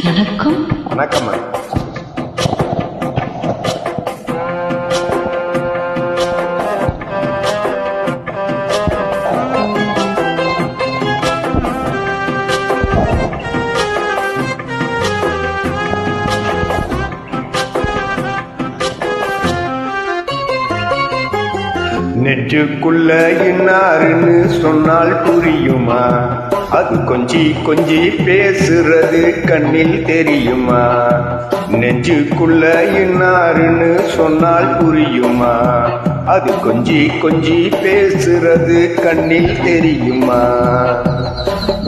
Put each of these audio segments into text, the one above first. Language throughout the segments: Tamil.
வணக்கம். வணக்கம். நெஞ்சுக்குள்ள இன்னாருன்னு சொன்னால் புரியுமா? அது கொஞ்சி கொஞ்சி பேசுறது கண்ணில் தெரியுமா? நெஞ்சுக்குள்ள இன்னாருன்னு சொன்னால் புரியுமா? அது கொஞ்சி கொஞ்சி பேசுறது கண்ணில் தெரியுமா?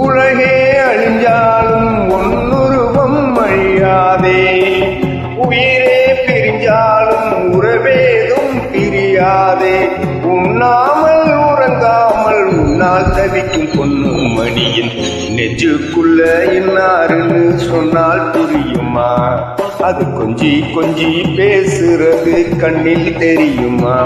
உலகே அழிஞ்சாலும் ஒன்னுருவம் அழியாதே, உயிரே பிரிஞ்சாலும் உறவேதும் பிரியாதே. உண்ணாமல் உறங்காமல் உன்னால் தவிக்கும் பொண்ணு மணியின் நெஞ்சுக்குள்ள இன்னாருன்னு சொன்னால் புரியுமா? அது கொஞ்சி கொஞ்சி பேசுறது கண்ணில் தெரியுமா?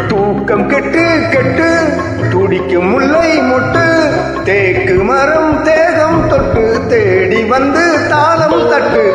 தூக்கம் கெட்டு கெட்டு துடிக்கும் முல்லை முட்டு, தேக்கு மரம் தேகம் தொட்டு தேடி வந்து தாளம் தட்டு.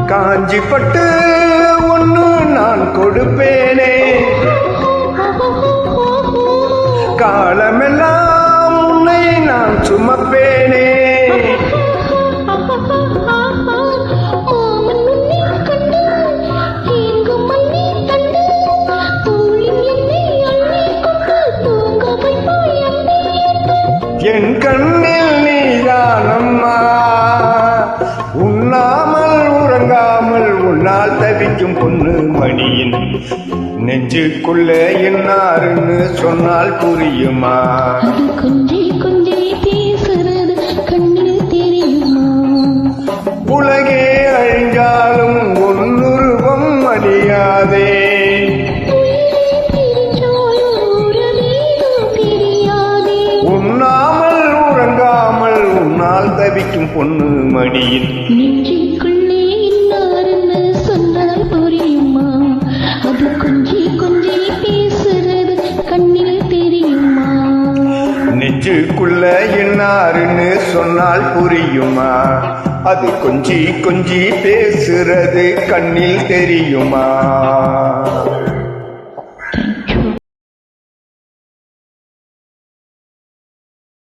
காஞ்சி பட்டு ஒன்று நான் கொடுப்பேனே, காலமெல்லாம் உன்னை நான் சுமப்பேனே. என் கண்ணில் நீதானம்மா, உண்ணாமல் உறங்காமல் உன்னால் தவிக்கும் பொண்ணு மணியின் நெஞ்சுக்குள்ள என்னாருன்னு சொன்னால் புரியுமா? அது கொஞ்சி கொஞ்சி பேசுறது கண்ணில் தெரியுமா? உலகே அழிஞ்சாலும் ஒன்னுருவம் அழியாதே, உண்ணாமல் உறங்காமல் உன்னால் தவிக்கும் பொண்ணு மணியின் நெஞ்சுக்குள்ளே இன்னாருன்னு சொன்னால் புரியுமா? அது கொஞ்சி கொஞ்சி பேசுறது கண்ணில் தெரியுமா? நெஞ்சுக்குள்ள என்னாருன்னு சொன்னால் புரியுமா? அது கொஞ்சி கொஞ்சி பேசுறது கண்ணில் தெரியுமா?